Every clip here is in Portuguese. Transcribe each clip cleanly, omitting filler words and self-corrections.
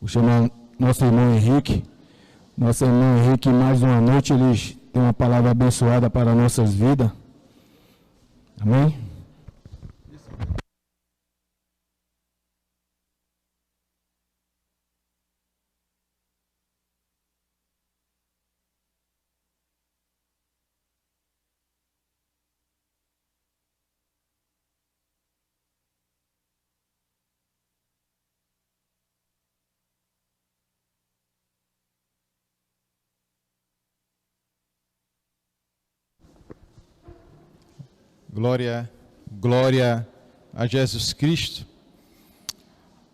Vou chamar nosso irmão Henrique. Nosso irmão Henrique, mais uma noite, ele tem uma palavra abençoada para nossas vidas. Amém? Glória a Jesus Cristo.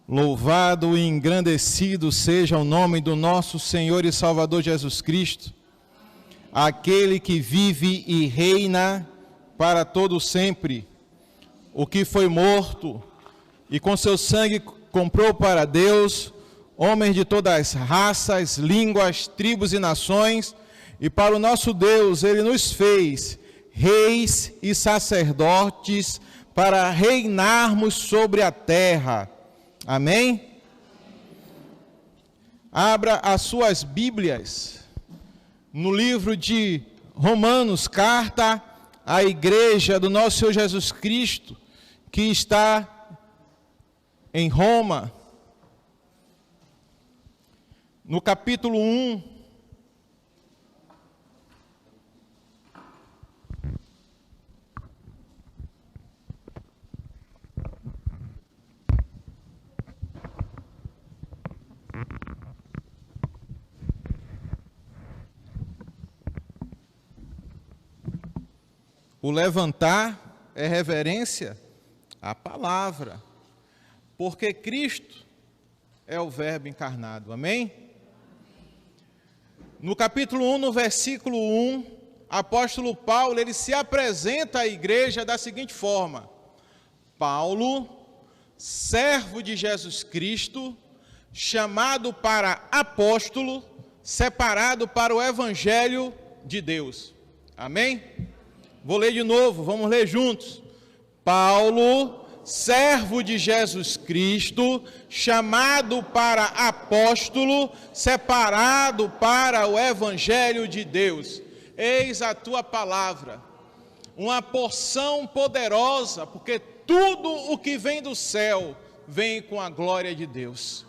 Louvado e engrandecido seja o nome do nosso Senhor e Salvador Jesus Cristo, aquele que vive e reina para todo sempre, o que foi morto e com seu sangue comprou para Deus homens de todas as raças, línguas, tribos e nações, e para o nosso Deus ele nos fez reis e sacerdotes para reinarmos sobre a terra. Amém? Abra as suas Bíblias no livro de Romanos, carta à igreja do nosso Senhor Jesus Cristo, que está em Roma, no capítulo 1. O levantar é reverência à palavra, porque Cristo é o Verbo encarnado, amém? No capítulo 1, no versículo 1, apóstolo Paulo, ele se apresenta à igreja da seguinte forma: Paulo, servo de Jesus Cristo, chamado para apóstolo, separado para o evangelho de Deus, amém? Vou ler de novo, vamos ler juntos. Paulo, servo de Jesus Cristo, chamado para apóstolo, separado para o evangelho de Deus. Eis a tua palavra, uma porção poderosa, porque tudo o que vem do céu vem com a glória de Deus.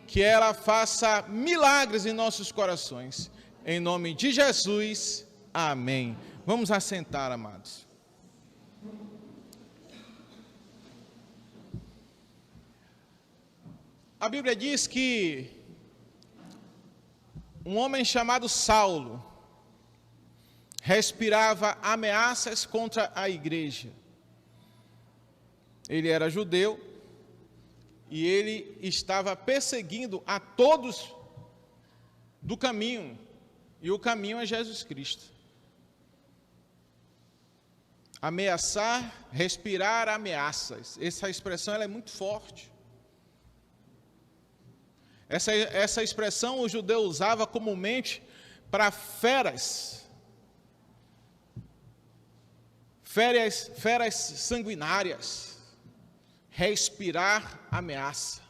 Que ela faça milagres em nossos corações. Em nome de Jesus, amém. Vamos assentar, amados. A Bíblia diz que um homem chamado Saulo respirava ameaças contra a igreja. Ele era judeu e ele estava perseguindo a todos do caminho, e o caminho é Jesus Cristo. Ameaçar, respirar ameaças. Essa expressão ela é muito forte. Essa expressão o judeu usava comumente para feras sanguinárias. Respirar ameaça.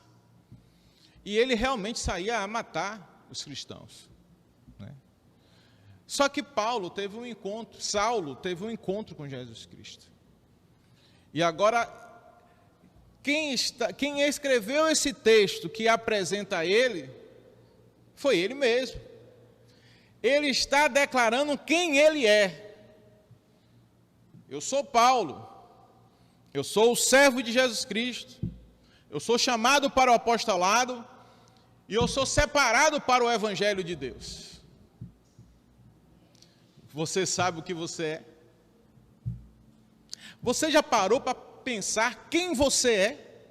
E ele realmente saía a matar os cristãos. Só que Saulo teve um encontro com Jesus Cristo. E agora, quem escreveu esse texto que apresenta ele, foi ele mesmo. Ele está declarando quem ele é. Eu sou Paulo, eu sou o servo de Jesus Cristo, eu sou chamado para o apostolado, e eu sou separado para o evangelho de Deus. Você sabe o que você é? Você já parou para pensar quem você é?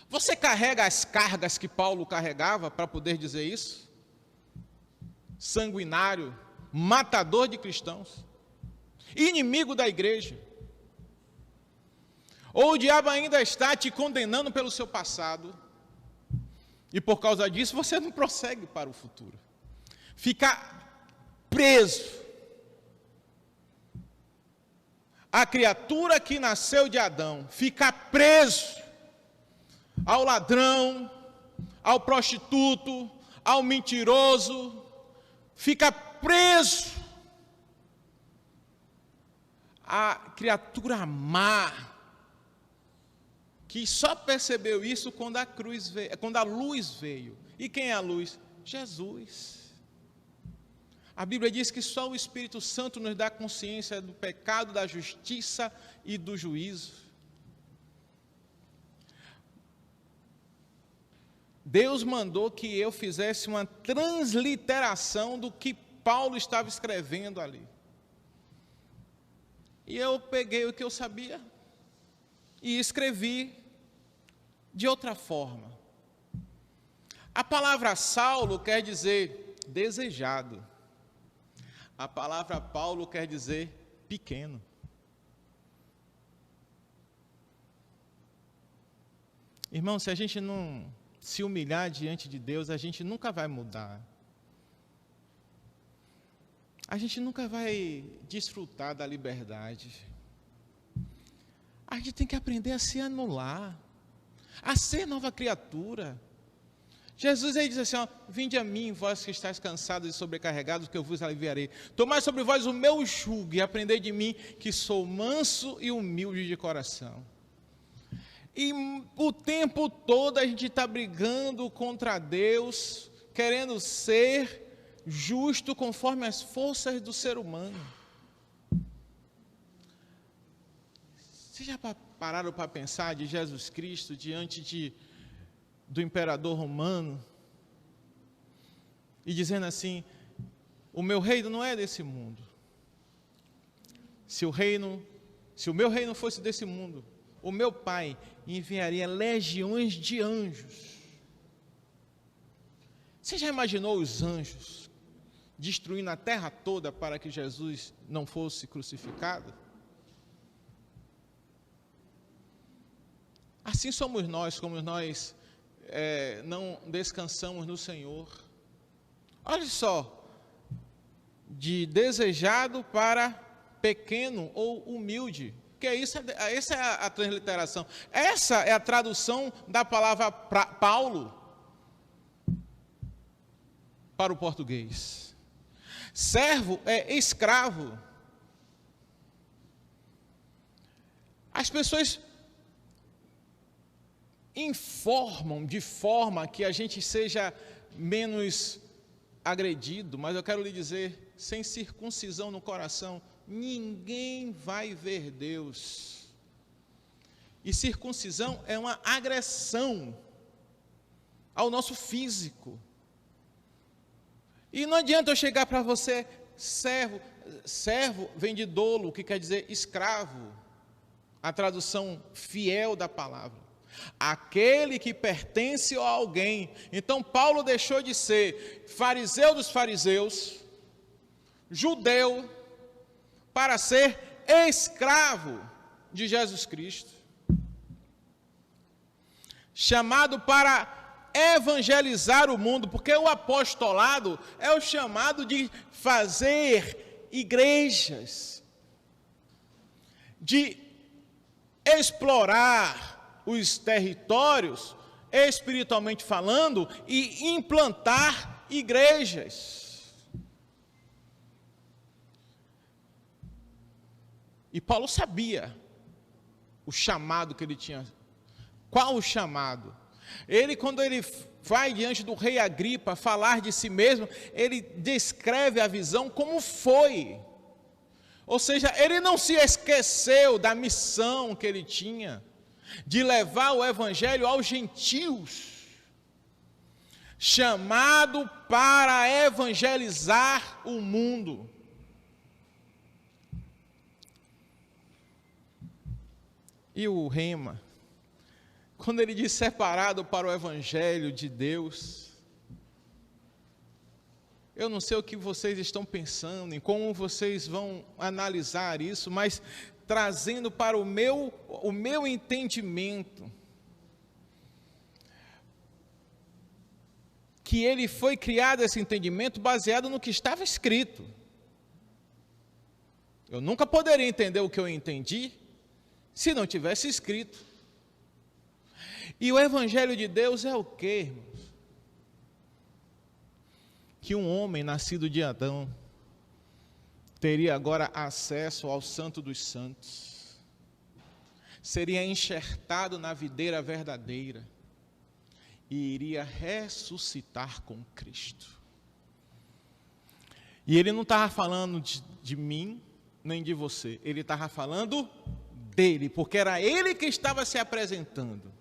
Você carrega as cargas que Paulo carregava para poder dizer isso? Sanguinário, matador de cristãos, inimigo da igreja. Ou o diabo ainda está te condenando pelo seu passado, e por causa disso você não prossegue para o futuro. Ficar preso. A criatura que nasceu de Adão fica preso ao ladrão, ao prostituto, ao mentiroso, fica preso à criatura má, que só percebeu isso quando a luz veio. E quem é a luz? Jesus. A Bíblia diz que só o Espírito Santo nos dá consciência do pecado, da justiça e do juízo. Deus mandou que eu fizesse uma transliteração do que Paulo estava escrevendo ali. E eu peguei o que eu sabia e escrevi de outra forma. A palavra Saulo quer dizer desejado. A palavra Paulo quer dizer pequeno. Irmão, se a gente não se humilhar diante de Deus, a gente nunca vai mudar. A gente nunca vai desfrutar da liberdade. A gente tem que aprender a se anular, a ser nova criatura. Jesus aí diz assim, ó, vinde a mim, vós que estáis cansados e sobrecarregados, que eu vos aliviarei. Tomai sobre vós o meu jugo e aprendei de mim, que sou manso e humilde de coração. E o tempo todo a gente está brigando contra Deus, querendo ser justo conforme as forças do ser humano. Vocês já pararam para pensar de Jesus Cristo diante do imperador romano? E dizendo assim, o meu reino não é desse mundo. Se o meu reino fosse desse mundo, o meu Pai enviaria legiões de anjos. Você já imaginou os anjos destruindo a terra toda para que Jesus não fosse crucificado? Assim somos nós, como nós não descansamos no Senhor. Olha só, de desejado para pequeno ou humilde. Que essa é a transliteração. Essa é a tradução da palavra Paulo para o português. Servo é escravo. As pessoas informam de forma que a gente seja menos agredido, mas eu quero lhe dizer, sem circuncisão no coração, ninguém vai ver Deus. E circuncisão é uma agressão ao nosso físico. E não adianta eu chegar para você, servo vem de dolo, que quer dizer escravo, a tradução fiel da palavra. Aquele que pertence a alguém. Então Paulo deixou de ser fariseu dos fariseus, judeu, para ser escravo de Jesus Cristo, chamado para evangelizar o mundo, porque o apostolado é o chamado de fazer igrejas, de explorar os territórios, espiritualmente falando, e implantar igrejas. E Paulo sabia o chamado que ele tinha. Qual o chamado? Ele, quando ele vai diante do rei Agripa falar de si mesmo, ele descreve a visão como foi. Ou seja, ele não se esqueceu da missão que ele tinha, de levar o evangelho aos gentios, chamado para evangelizar o mundo. E o rema, quando ele diz separado para o evangelho de Deus, eu não sei o que vocês estão pensando, em como vocês vão analisar isso, mas trazendo para o meu entendimento, que ele foi criado esse entendimento baseado no que estava escrito. Eu nunca poderia entender o que eu entendi se não tivesse escrito. E o Evangelho de Deus é o quê, irmãos? Que um homem nascido de Adão teria agora acesso ao Santo dos Santos, seria enxertado na videira verdadeira e iria ressuscitar com Cristo. E ele não estava falando de mim, nem de você, ele estava falando dele, porque era ele que estava se apresentando.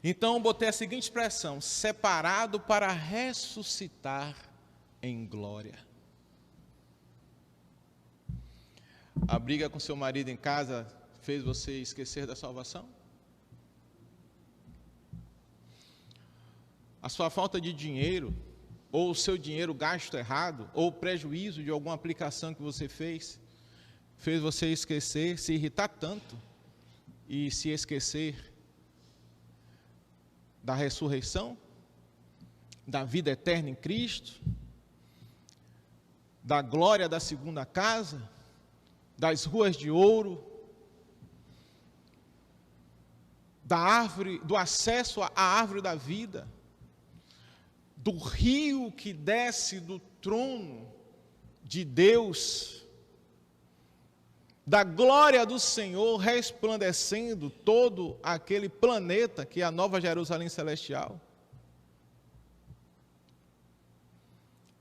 Então eu botei a seguinte expressão: separado para ressuscitar em glória. A briga com seu marido em casa fez você esquecer da salvação? A sua falta de dinheiro, ou o seu dinheiro gasto errado, ou o prejuízo de alguma aplicação que você fez você esquecer, se irritar tanto e se esquecer da ressurreição, da vida eterna em Cristo, da glória da segunda casa, das ruas de ouro, da árvore, do acesso à árvore da vida, do rio que desce do trono de Deus, da glória do Senhor resplandecendo todo aquele planeta que é a Nova Jerusalém Celestial.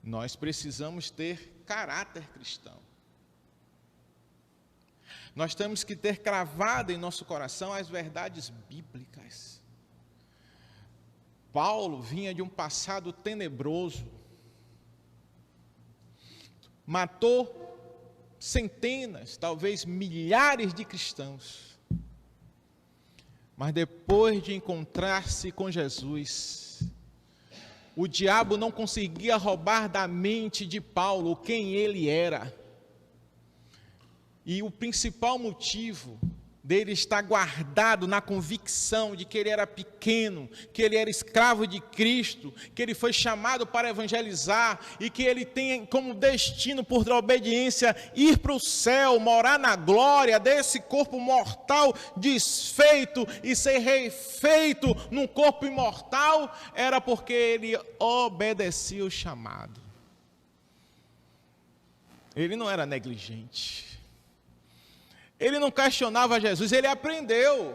Nós precisamos ter caráter cristão. Nós temos que ter cravado em nosso coração as verdades bíblicas. Paulo vinha de um passado tenebroso, matou centenas, talvez milhares de cristãos, mas depois de encontrar-se com Jesus, o diabo não conseguia roubar da mente de Paulo quem ele era. E o principal motivo dele estar guardado na convicção de que ele era pequeno, que ele era escravo de Cristo, que ele foi chamado para evangelizar e que ele tem como destino, por obediência, ir para o céu, morar na glória desse corpo mortal desfeito e ser refeito num corpo imortal, era porque ele obedecia o chamado. Ele não era negligente. Ele não questionava Jesus, ele aprendeu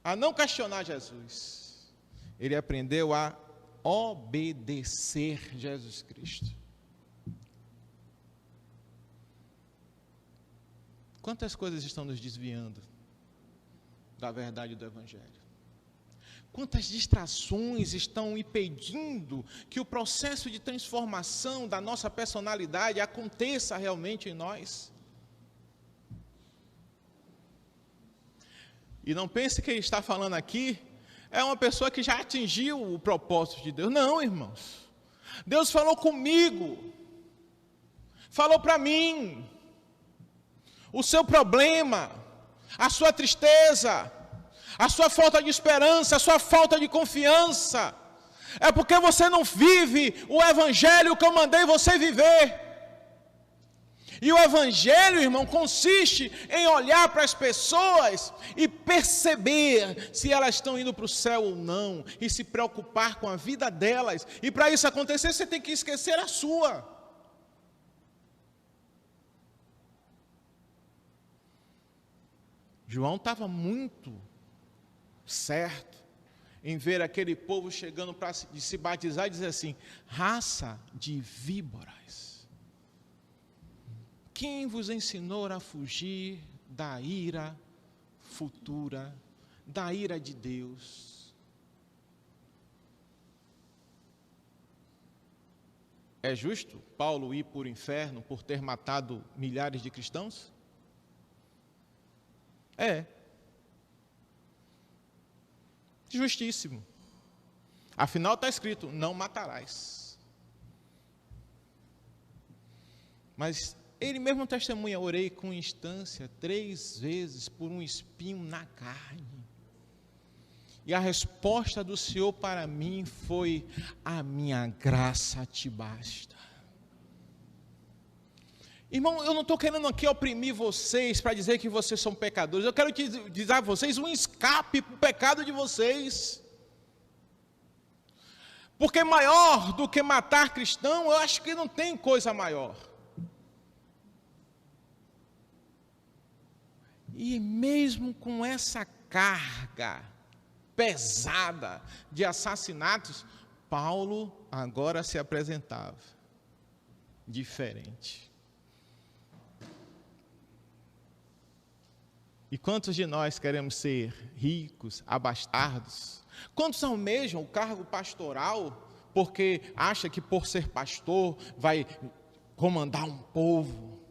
a não questionar Jesus. Ele aprendeu a obedecer Jesus Cristo. Quantas coisas estão nos desviando da verdade do Evangelho? Quantas distrações estão impedindo que o processo de transformação da nossa personalidade aconteça realmente em nós? E não pense que ele está falando aqui é uma pessoa que já atingiu o propósito de Deus. Não, irmãos. Deus falou comigo. Falou para mim. O seu problema, a sua tristeza, a sua falta de esperança, a sua falta de confiança, é porque você não vive o evangelho que eu mandei você viver. E o evangelho, irmão, consiste em olhar para as pessoas e perceber se elas estão indo para o céu ou não, e se preocupar com a vida delas. E para isso acontecer, você tem que esquecer a sua. João estava muito certo em ver aquele povo chegando para se batizar e dizer assim: raça de víboras. Quem vos ensinou a fugir da ira futura, da ira de Deus? É justo Paulo ir para o inferno por ter matado milhares de cristãos? É. Justíssimo. Afinal está escrito: não matarás. Mas ele mesmo testemunha: orei com instância 3 vezes por um espinho na carne. E a resposta do Senhor para mim foi: a minha graça te basta. Irmão, eu não estou querendo aqui oprimir vocês para dizer que vocês são pecadores. Eu quero dizer a vocês um escape para o pecado de vocês. Porque maior do que matar cristão, eu acho que não tem coisa maior. E mesmo com essa carga pesada de assassinatos, Paulo agora se apresentava diferente. E quantos de nós queremos ser ricos, abastardos? Quantos almejam o cargo pastoral porque acha que por ser pastor vai comandar um povo?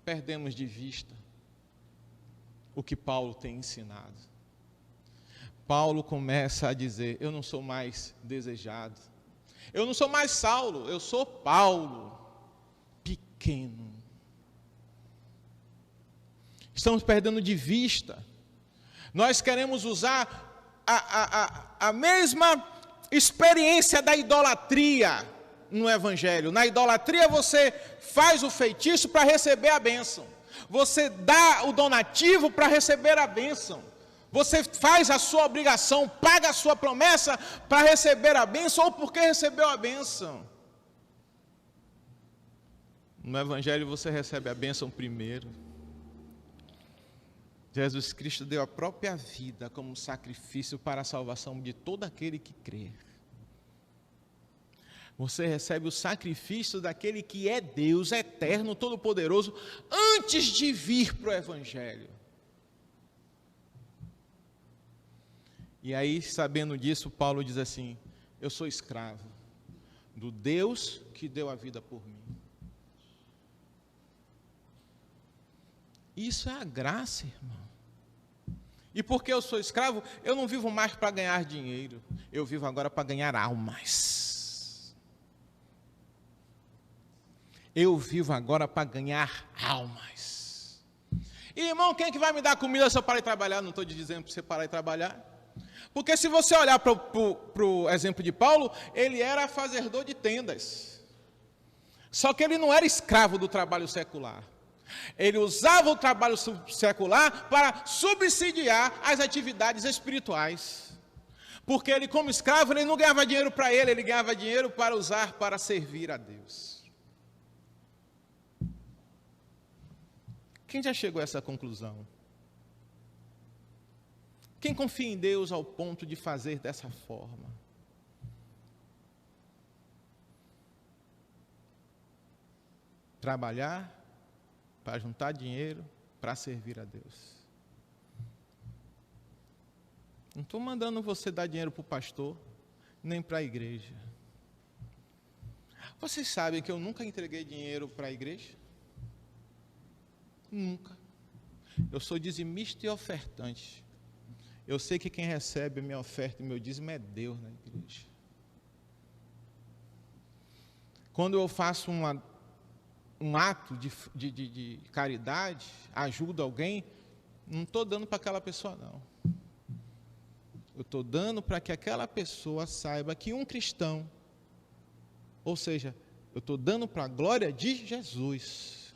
Perdemos de vista o que Paulo tem ensinado. Paulo começa a dizer: eu não sou mais desejado. Eu não sou mais Saulo, eu sou Paulo, pequeno. Estamos perdendo de vista. Nós queremos usar a mesma experiência da idolatria no Evangelho. Na idolatria você faz o feitiço para receber a bênção. Você dá o donativo para receber a bênção. Você faz a sua obrigação, paga a sua promessa para receber a bênção ou porque recebeu a bênção. No Evangelho você recebe a bênção primeiro. Jesus Cristo deu a própria vida como sacrifício para a salvação de todo aquele que crê. Você recebe o sacrifício daquele que é Deus, eterno, todo-poderoso, antes de vir para o Evangelho. E aí, sabendo disso, Paulo diz assim: eu sou escravo do Deus que deu a vida por mim. Isso é a graça, irmão. E porque eu sou escravo, eu não vivo mais para ganhar dinheiro. Eu vivo agora para ganhar almas. Eu vivo agora para ganhar almas. E, irmão, quem é que vai me dar comida se eu parar de trabalhar? Não estou dizendo para você parar de trabalhar. Porque se você olhar para o exemplo de Paulo, ele era fazedor de tendas. Só que ele não era escravo do trabalho secular. Ele usava o trabalho secular para subsidiar as atividades espirituais. Porque ele, como escravo, ele não ganhava dinheiro para ele ganhava dinheiro para usar para servir a Deus. Quem já chegou a essa conclusão? Quem confia em Deus ao ponto de fazer dessa forma? Trabalhar para juntar dinheiro, para servir a Deus. Não estou mandando você dar dinheiro para o pastor, nem para a igreja. Vocês sabem que eu nunca entreguei dinheiro para a igreja? Nunca. Eu sou dizimista e ofertante. Eu sei que quem recebe a minha oferta e meu dízimo é Deus na igreja. Quando eu faço um ato de caridade, ajudo alguém, não estou dando para aquela pessoa, não. Eu estou dando para que aquela pessoa saiba que um cristão, ou seja, eu estou dando para a glória de Jesus.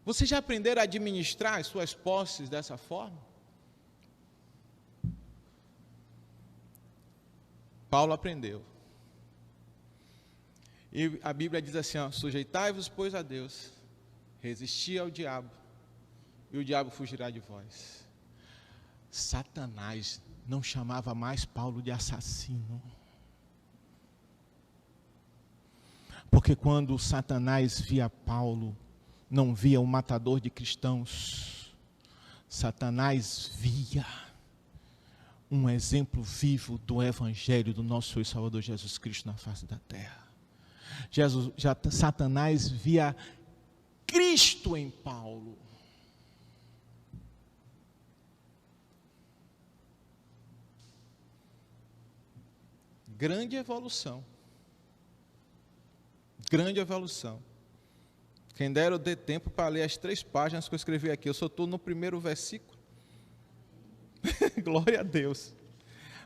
Vocês já aprenderam a administrar as suas posses dessa forma? Paulo aprendeu. E a Bíblia diz assim, sujeitai-vos, pois, a Deus, resisti ao diabo, e o diabo fugirá de vós. Satanás não chamava mais Paulo de assassino. Porque quando Satanás via Paulo, não via um matador de cristãos. Satanás via um exemplo vivo do Evangelho do nosso Senhor e Salvador Jesus Cristo na face da terra. Satanás via Cristo em Paulo. Grande evolução. Grande evolução. Quem dera eu dê tempo para ler as 3 páginas que eu escrevi aqui. Eu só estou no primeiro versículo. Glória a Deus.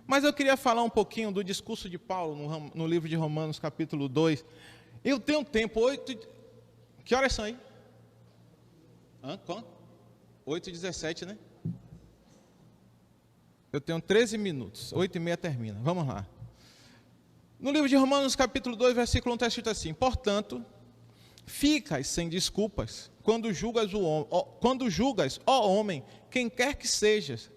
Mas eu queria falar um pouquinho do discurso de Paulo no livro de Romanos, capítulo 2. Eu tenho tempo, que horas são aí? Quanto? 8h17, né? Eu tenho 13 minutos, 8h30 termina, vamos lá. No livro de Romanos, capítulo 2, versículo 1, está escrito assim: portanto, ficas sem desculpas quando julgas, ó homem, quem quer que sejas,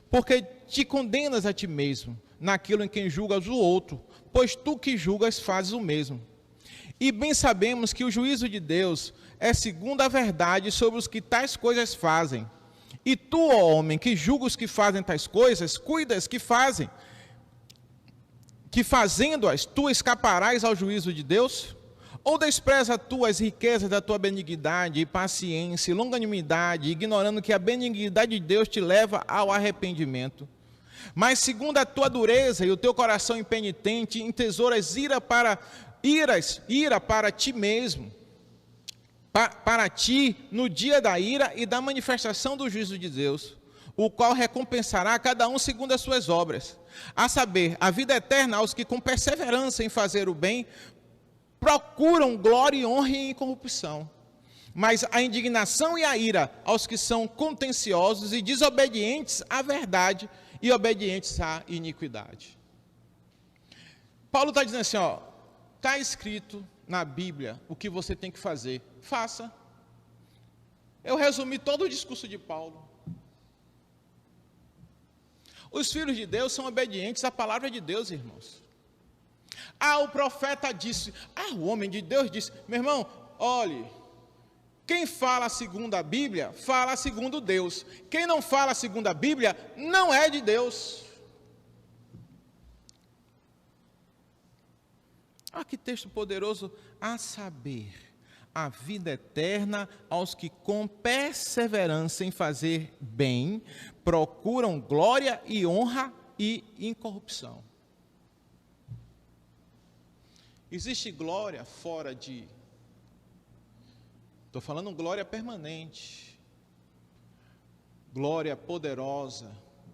porque te condenas a ti mesmo, naquilo em quem julgas o outro, pois tu que julgas fazes o mesmo. E bem sabemos que o juízo de Deus é segundo a verdade sobre os que tais coisas fazem. E tu, ó homem, que julga os que fazem tais coisas, cuidas que fazem, que fazendo-as, tu escaparás ao juízo de Deus? Ou despreza tu as riquezas da tua benignidade, e paciência, e longanimidade, ignorando que a benignidade de Deus te leva ao arrependimento? Mas segundo a tua dureza e o teu coração impenitente, entesouras ira para ti mesmo, para ti no dia da ira e da manifestação do juízo de Deus, o qual recompensará a cada um segundo as suas obras, a saber, a vida eterna aos que com perseverança em fazer o bem procuram glória e honra e incorrupção, mas a indignação e a ira aos que são contenciosos e desobedientes à verdade e obedientes à iniquidade. Paulo está dizendo assim, está escrito na Bíblia o que você tem que fazer, faça. Eu resumi todo o discurso de Paulo. Os filhos de Deus são obedientes à palavra de Deus, irmãos. O profeta disse, o homem de Deus disse, meu irmão, olhe, quem fala segundo a Bíblia, fala segundo Deus. Quem não fala segundo a Bíblia, não é de Deus. Que texto poderoso, a saber, a vida eterna aos que com perseverança em fazer bem, procuram glória e honra e incorrupção. Existe glória fora de... Estou falando glória permanente. Glória poderosa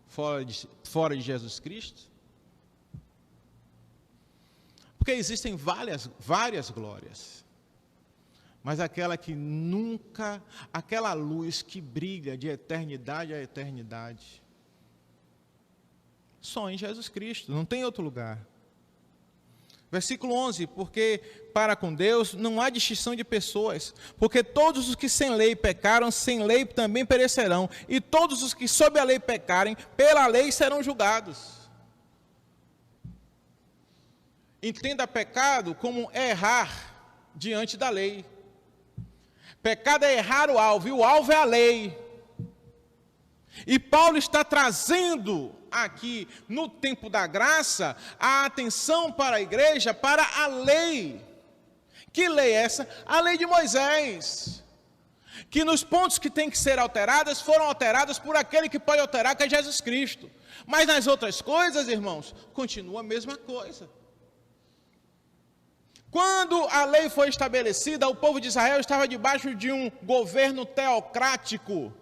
fora de Jesus Cristo. Porque existem várias glórias. Mas aquela que nunca... Aquela luz que brilha de eternidade a eternidade. Só em Jesus Cristo, não tem outro lugar. Versículo 11, porque para com Deus não há distinção de pessoas, porque todos os que sem lei pecaram, sem lei também perecerão, e todos os que sob a lei pecarem, pela lei serão julgados. Entenda pecado como errar diante da lei. Pecado é errar o alvo, e o alvo é a lei. E Paulo está trazendo aqui, no tempo da graça, a atenção para a igreja, para a lei. Que lei é essa? A lei de Moisés. Que nos pontos que tem que ser alteradas, foram alteradas por aquele que pode alterar, que é Jesus Cristo. Mas nas outras coisas, irmãos, continua a mesma coisa. Quando a lei foi estabelecida, o povo de Israel estava debaixo de um governo teocrático.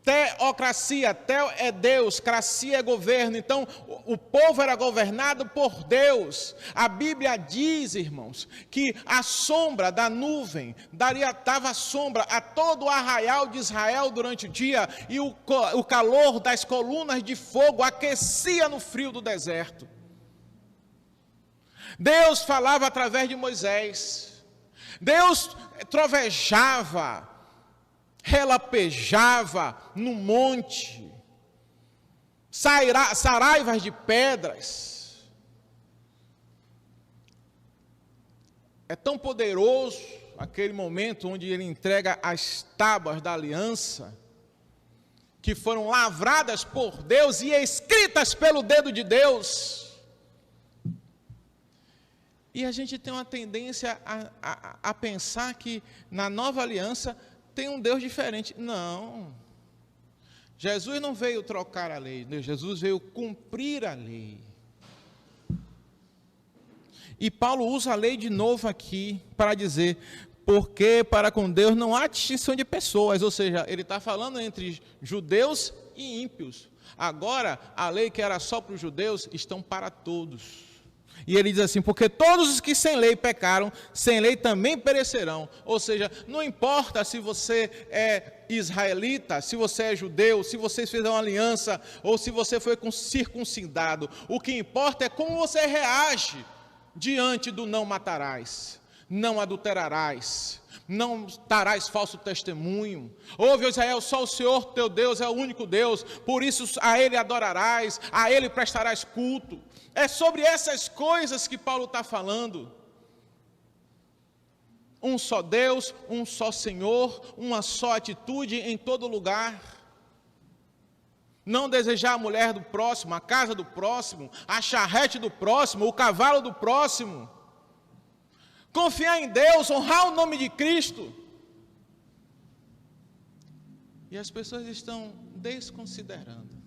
Teocracia, teo é Deus, cracia é governo. Então, o povo era governado por Deus. A Bíblia diz, irmãos, que a sombra da nuvem dava sombra a todo o arraial de Israel durante o dia, e o calor das colunas de fogo aquecia no frio do deserto. Deus falava através de Moisés. Deus trovejava, relapejava no monte, saraivas de pedras. É tão poderoso aquele momento onde ele entrega as tábuas da aliança, que foram lavradas por Deus e escritas pelo dedo de Deus. E a gente tem uma tendência a pensar que na nova aliança tem um Deus diferente. Não. Jesus não veio trocar a lei, Jesus veio cumprir a lei. E Paulo usa a lei de novo aqui para dizer, porque para com Deus não há distinção de pessoas, ou seja, ele está falando entre judeus e ímpios. Agora, a lei que era só para os judeus, estão para todos. E ele diz assim, porque todos os que sem lei pecaram, sem lei também perecerão. Ou seja, não importa se você é israelita, se você é judeu, se você fez uma aliança, ou se você foi circuncidado. O que importa é como você reage diante do não matarás, não adulterarás, não darás falso testemunho. Ouve, Israel, só o Senhor teu Deus é o único Deus, por isso a Ele adorarás, a Ele prestarás culto. É sobre essas coisas que Paulo está falando. Um só Deus, um só Senhor, uma só atitude em todo lugar. Não desejar a mulher do próximo, a casa do próximo, a charrete do próximo, o cavalo do próximo. Confiar em Deus, honrar o nome de Cristo. E as pessoas estão desconsiderando.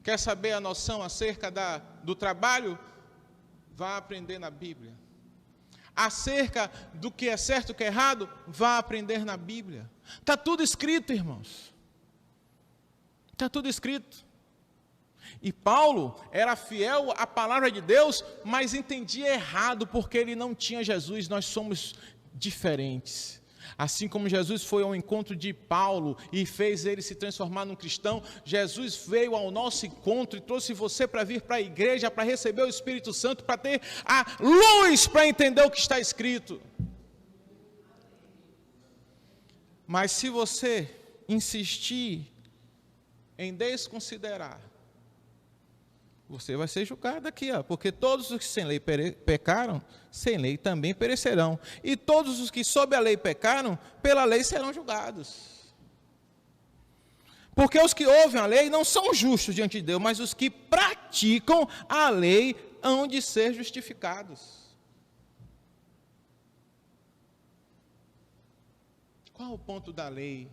Quer saber a noção acerca do trabalho? Vá aprender na Bíblia. Acerca do que é certo e o que é errado? Vá aprender na Bíblia. Está tudo escrito, irmãos. Está tudo escrito. E Paulo era fiel à palavra de Deus, mas entendia errado, porque ele não tinha Jesus. Nós somos diferentes. Assim como Jesus foi ao encontro de Paulo e fez ele se transformar num cristão, Jesus veio ao nosso encontro e trouxe você para vir para a igreja, para receber o Espírito Santo, para ter a luz para entender o que está escrito. Mas se você insistir em desconsiderar, você vai ser julgado aqui, porque todos os que sem lei pecaram, sem lei também perecerão. E todos os que sob a lei pecaram, pela lei serão julgados. Porque os que ouvem a lei não são justos diante de Deus, mas os que praticam a lei hão de ser justificados. Qual o ponto da lei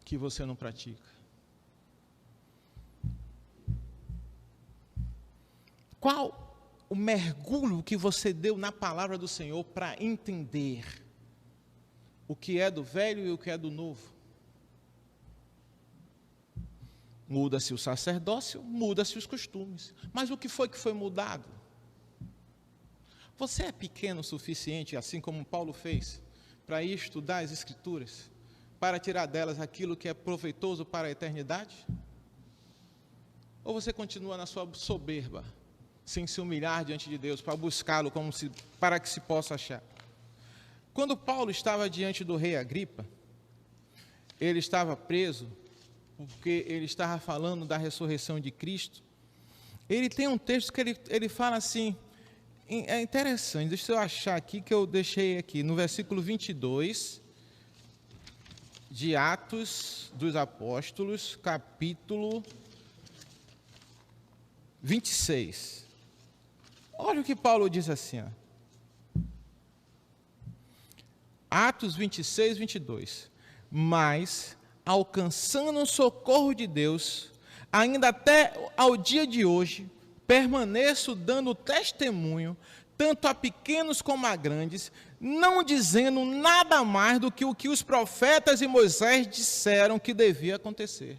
que você não pratica? Qual o mergulho que você deu na palavra do Senhor para entender o que é do velho e o que é do novo? Muda-se o sacerdócio, muda-se os costumes. Mas o que foi mudado? Você é pequeno o suficiente, assim como Paulo fez, para ir estudar as Escrituras, para tirar delas aquilo que é proveitoso para a eternidade? Ou você continua na sua soberba, sem se humilhar diante de Deus, para buscá-lo para que se possa achar? Quando Paulo estava diante do rei Agripa, ele estava preso, porque ele estava falando da ressurreição de Cristo. Ele tem um texto que ele fala assim, é interessante, deixa eu achar aqui, que eu deixei aqui, no versículo 22, de Atos dos Apóstolos, capítulo 26. Olha o que Paulo diz assim, Atos 26, 22. Mas, alcançando o socorro de Deus, ainda até ao dia de hoje, permaneço dando testemunho, tanto a pequenos como a grandes, não dizendo nada mais do que o que os profetas e Moisés disseram que devia acontecer.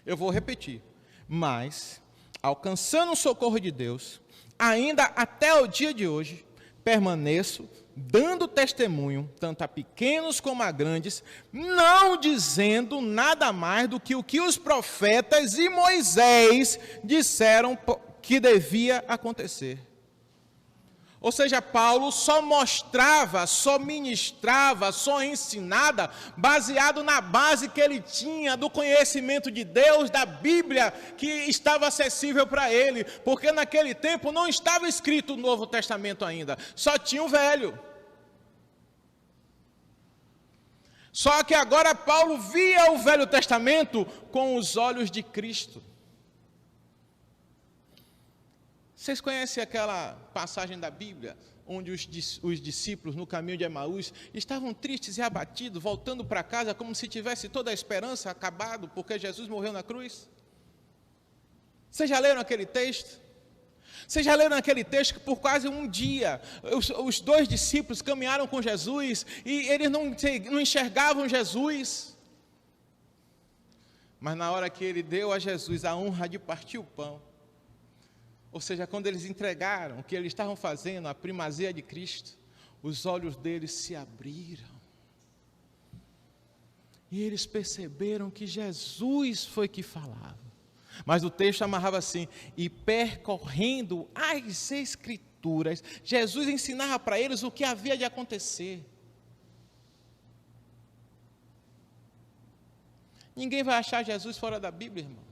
Eu vou repetir. Mas, alcançando o socorro de Deus, ainda até o dia de hoje, permaneço dando testemunho, tanto a pequenos como a grandes, não dizendo nada mais do que o que os profetas e Moisés disseram que devia acontecer. Ou seja, Paulo só mostrava, só ministrava, só ensinava, baseado na base que ele tinha do conhecimento de Deus, da Bíblia, que estava acessível para ele, porque naquele tempo não estava escrito o Novo Testamento ainda, só tinha o Velho. Só que agora Paulo via o Velho Testamento com os olhos de Cristo. Vocês conhecem aquela passagem da Bíblia, onde os discípulos no caminho de Emaús estavam tristes e abatidos, voltando para casa como se tivesse toda a esperança acabado, porque Jesus morreu na cruz? Vocês já leram aquele texto? Vocês já leram aquele texto que por quase um dia, os dois discípulos caminharam com Jesus, e eles não enxergavam Jesus? Mas na hora que ele deu a Jesus a honra de partir o pão, ou seja, quando eles entregaram o que eles estavam fazendo, a primazia de Cristo, os olhos deles se abriram. E eles perceberam que Jesus foi que falava. Mas o texto amarrava assim: e percorrendo as Escrituras, Jesus ensinava para eles o que havia de acontecer. Ninguém vai achar Jesus fora da Bíblia, irmão.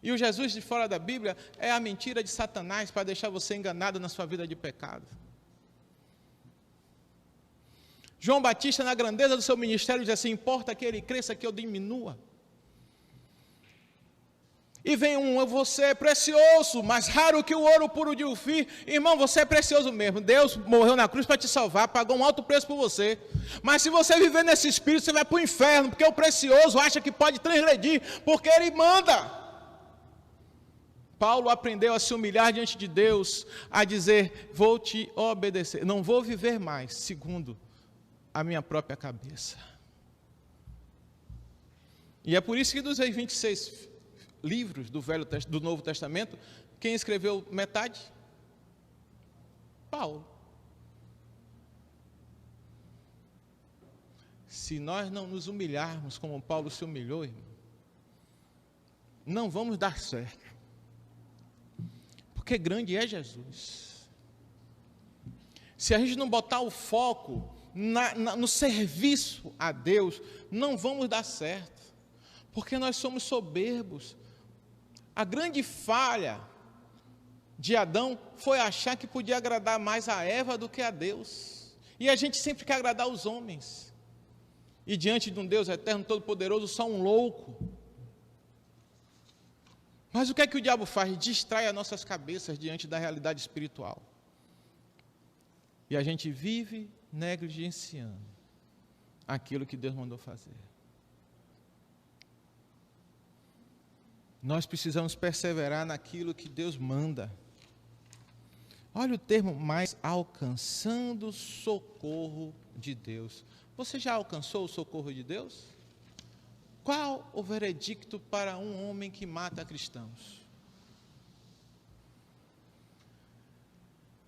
E o Jesus de fora da Bíblia é a mentira de Satanás para deixar você enganado na sua vida de pecado. João Batista, na grandeza do seu ministério, diz assim: importa que ele cresça, que eu diminua. E vem você é precioso, mais raro que o ouro puro de Ofir. Irmão, você é precioso mesmo. Deus morreu na cruz para te salvar, pagou um alto preço por você. Mas se você viver nesse espírito, você vai para o inferno, porque o precioso acha que pode transgredir, porque ele manda. Paulo aprendeu a se humilhar diante de Deus, a dizer: vou te obedecer, não vou viver mais segundo a minha própria cabeça. E é por isso que dos 26 livros do Novo Testamento, quem escreveu metade? Paulo. Se nós não nos humilharmos como Paulo se humilhou, irmão, não vamos dar certo. Porque grande é Jesus. Se a gente não botar o foco no serviço a Deus, não vamos dar certo. Porque nós somos soberbos. A grande falha de Adão foi achar que podia agradar mais a Eva do que a Deus. E a gente sempre quer agradar os homens. E diante de um Deus eterno, todo-poderoso, só um louco. Mas o que é que o diabo faz? Distrai as nossas cabeças diante da realidade espiritual. E a gente vive negligenciando aquilo que Deus mandou fazer. Nós precisamos perseverar naquilo que Deus manda. Olha o termo mais: alcançando o socorro de Deus. Você já alcançou o socorro de Deus? Qual o veredicto para um homem que mata cristãos?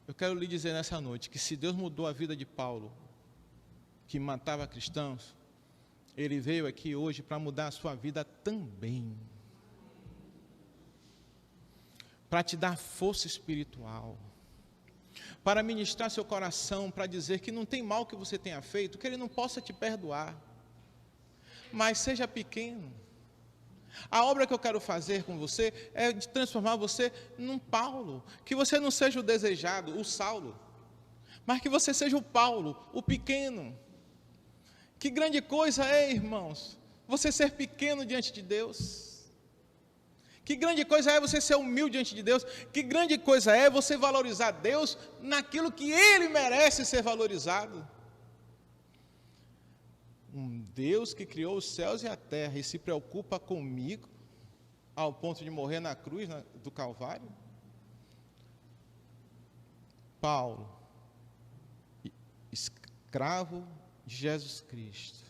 Eu quero lhe dizer nessa noite que se Deus mudou a vida de Paulo, que matava cristãos, Ele veio aqui hoje para mudar a sua vida também. Para te dar força espiritual. Para ministrar seu coração, para dizer que não tem mal que você tenha feito, que Ele não possa te perdoar. Mas seja pequeno. A obra que eu quero fazer com você é de transformar você num Paulo. Que você não seja o desejado, o Saulo, mas que você seja o Paulo, o pequeno. Que grande coisa é, irmãos, você ser pequeno diante de Deus. Que grande coisa é você ser humilde diante de Deus. Que grande coisa é você valorizar Deus naquilo que Ele merece ser valorizado. Um Deus que criou os céus e a terra e se preocupa comigo ao ponto de morrer na cruz do Calvário. Paulo, escravo de Jesus Cristo,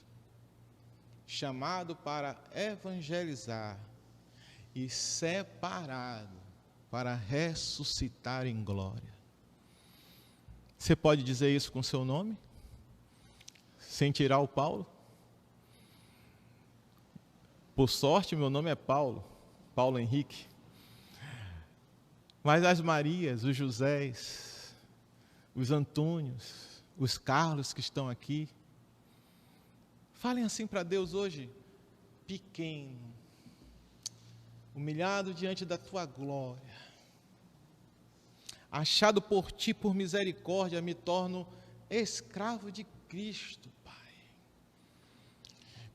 chamado para evangelizar e separado para ressuscitar em glória. Você pode dizer isso com seu nome? Sem tirar o Paulo? Por sorte, meu nome é Paulo, Paulo Henrique. Mas as Marias, os Josés, os Antônios, os Carlos que estão aqui, falem assim para Deus hoje: pequeno, humilhado diante da tua glória, achado por ti por misericórdia, me torno escravo de Cristo, Pai,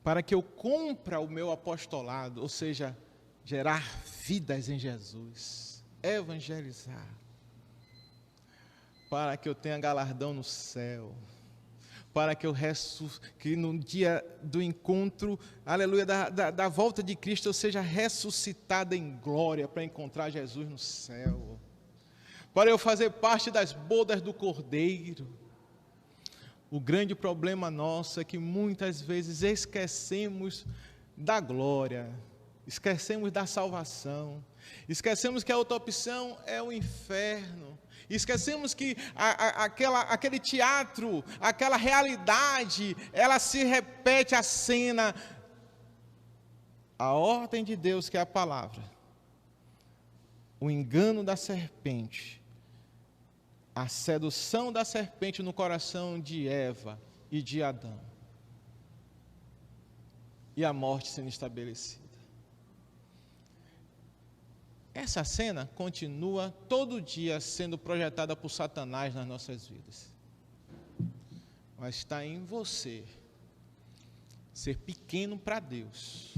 para que eu cumpra o meu apostolado, ou seja, gerar vidas em Jesus, evangelizar, para que eu tenha galardão no céu, para que que no dia do encontro, aleluia, da volta de Cristo, eu seja ressuscitado em glória para encontrar Jesus no céu, para eu fazer parte das bodas do Cordeiro. O grande problema nosso é que muitas vezes esquecemos da glória, esquecemos da salvação, esquecemos que a outra opção é o inferno, esquecemos que aquele teatro, aquela realidade, ela se repete a cena. A ordem de Deus, que é a palavra, o engano da serpente, a sedução da serpente no coração de Eva e de Adão, e a morte sendo estabelecida. Essa cena continua todo dia sendo projetada por Satanás nas nossas vidas. Mas está em você ser pequeno para Deus,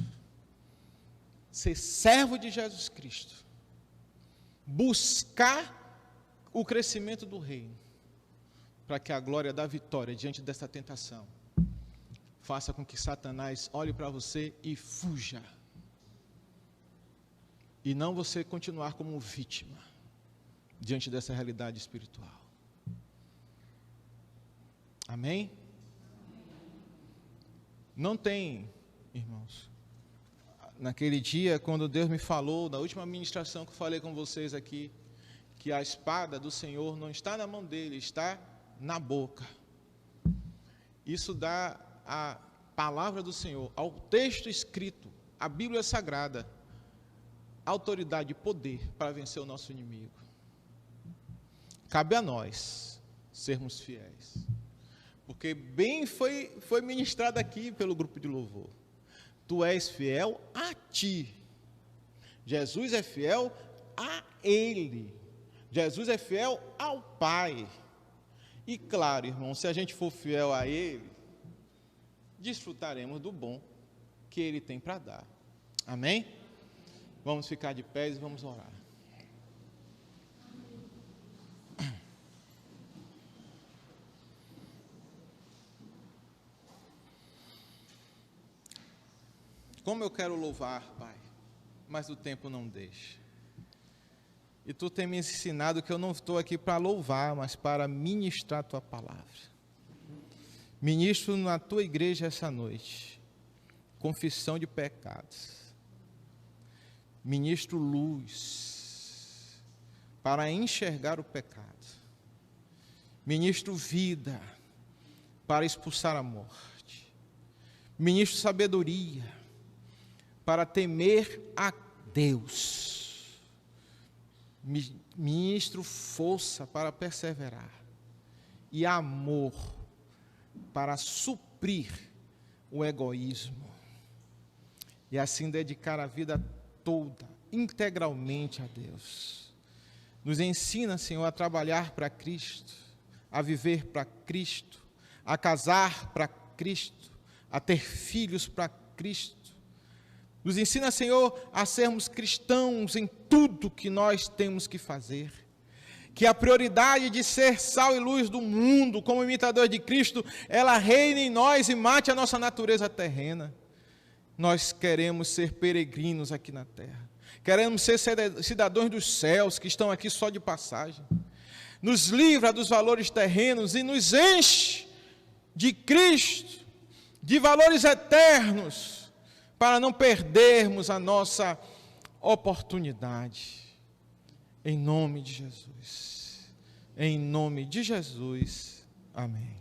ser servo de Jesus Cristo, buscar o crescimento do reino, para que a glória da vitória diante dessa tentação faça com que Satanás olhe para você e fuja. E não você continuar como vítima diante dessa realidade espiritual. Amém? Não tem, irmãos, naquele dia, quando Deus me falou, na última ministração que eu falei com vocês aqui, que a espada do Senhor não está na mão dele, está na boca. Isso dá a palavra do Senhor, ao texto escrito, a Bíblia Sagrada, autoridade e poder para vencer o nosso inimigo. Cabe a nós sermos fiéis. Porque bem foi ministrado aqui pelo grupo de louvor. Tu és fiel a ti. Jesus é fiel a Ele. Jesus é fiel ao Pai. E claro, irmão, se a gente for fiel a Ele, desfrutaremos do bom que Ele tem para dar. Amém? Vamos ficar de pé e vamos orar. Como eu quero louvar, Pai, mas o tempo não deixa. E Tu tem me ensinado que eu não estou aqui para louvar, mas para ministrar a Tua palavra. Ministro na Tua igreja essa noite, confissão de pecados. Ministro luz, para enxergar o pecado. Ministro vida, para expulsar a morte. Ministro sabedoria, para temer a Deus. Ministro força para perseverar. E amor para suprir o egoísmo. E assim dedicar a vida toda, integralmente a Deus. Nos ensina, Senhor, a trabalhar para Cristo, a viver para Cristo, a casar para Cristo, a ter filhos para Cristo. Nos ensina, Senhor, a sermos cristãos em tudo que nós temos que fazer. Que a prioridade de ser sal e luz do mundo, como imitador de Cristo, ela reine em nós e mate a nossa natureza terrena. Nós queremos ser peregrinos aqui na terra. Queremos ser cidadãos dos céus, que estão aqui só de passagem. Nos livra dos valores terrenos e nos enche de Cristo, de valores eternos, para não perdermos a nossa oportunidade. Em nome de Jesus. Em nome de Jesus. Amém.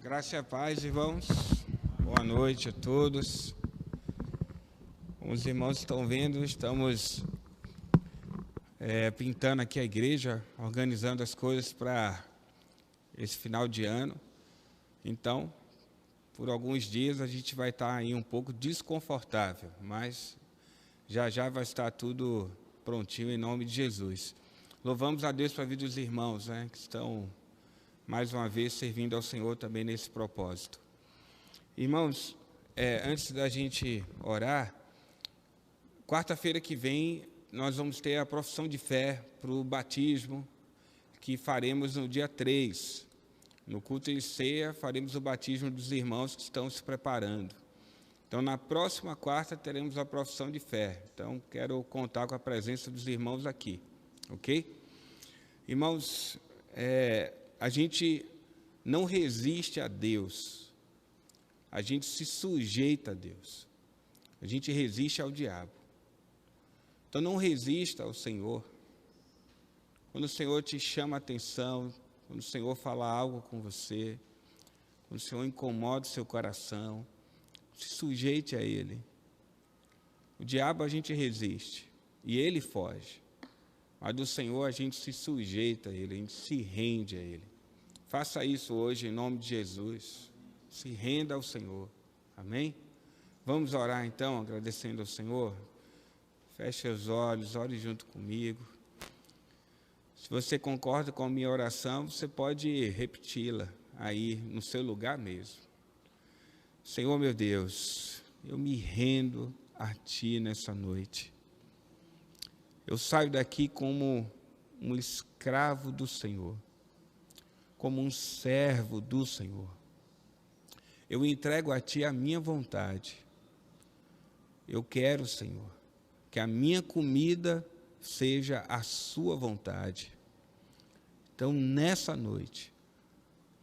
Graça e paz, irmãos. Boa noite a todos. Como os irmãos estão vendo, estamos pintando aqui a igreja, organizando as coisas para esse final de ano. Então, por alguns dias a gente vai estar aí um pouco desconfortável, mas já já vai estar tudo prontinho em nome de Jesus. Louvamos a Deus pela vida dos irmãos, que estão mais uma vez servindo ao Senhor também nesse propósito. Irmãos, antes da gente orar, quarta-feira que vem nós vamos ter a profissão de fé para o batismo, que faremos no dia 3. No culto de ceia, faremos o batismo dos irmãos que estão se preparando. Então, na próxima quarta, teremos a profissão de fé. Então, quero contar com a presença dos irmãos aqui, ok? Irmãos, a gente não resiste a Deus, a gente se sujeita a Deus, a gente resiste ao diabo. Então, não resista ao Senhor. Quando o Senhor te chama a atenção, quando o Senhor fala algo com você, quando o Senhor incomoda o seu coração, se sujeite a Ele. O diabo a gente resiste e ele foge. Mas do Senhor a gente se sujeita a Ele, a gente se rende a Ele. Faça isso hoje em nome de Jesus. Se renda ao Senhor. Amém? Vamos orar então, agradecendo ao Senhor. Feche os olhos, ore junto comigo. Se você concorda com a minha oração, você pode repeti-la aí no seu lugar mesmo. Senhor meu Deus, eu me rendo a Ti nessa noite. Eu saio daqui como um escravo do Senhor, como um servo do Senhor. Eu entrego a Ti a minha vontade. Eu quero, Senhor, que a minha comida seja a Sua vontade. Então, nessa noite,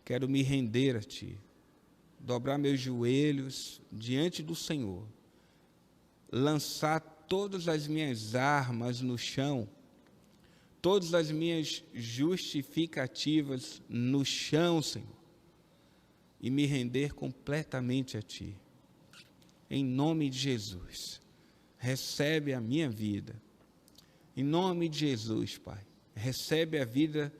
quero me render a Ti, dobrar meus joelhos diante do Senhor, lançar todas as minhas armas no chão, todas as minhas justificativas no chão, Senhor, e me render completamente a Ti. Em nome de Jesus, recebe a minha vida. Em nome de Jesus, Pai, recebe a vida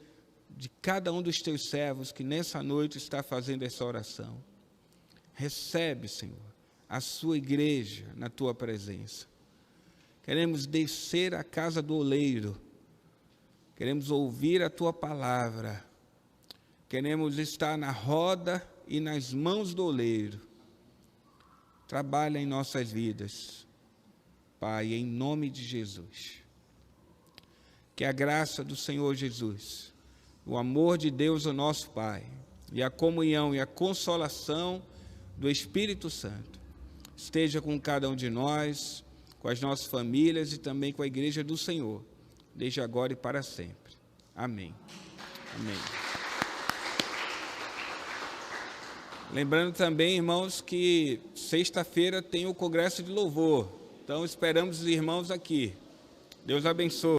de cada um dos Teus servos que nessa noite está fazendo essa oração. Recebe, Senhor, a Sua igreja na Tua presença. Queremos descer à casa do oleiro. Queremos ouvir a Tua palavra. Queremos estar na roda e nas mãos do oleiro. Trabalha em nossas vidas, Pai, em nome de Jesus. Que a graça do Senhor Jesus, o amor de Deus, o nosso Pai, e a comunhão e a consolação do Espírito Santo esteja com cada um de nós, com as nossas famílias e também com a igreja do Senhor, desde agora e para sempre. Amém. Amém. Lembrando também, irmãos, que sexta-feira tem o Congresso de Louvor. Então, esperamos os irmãos aqui. Deus abençoe.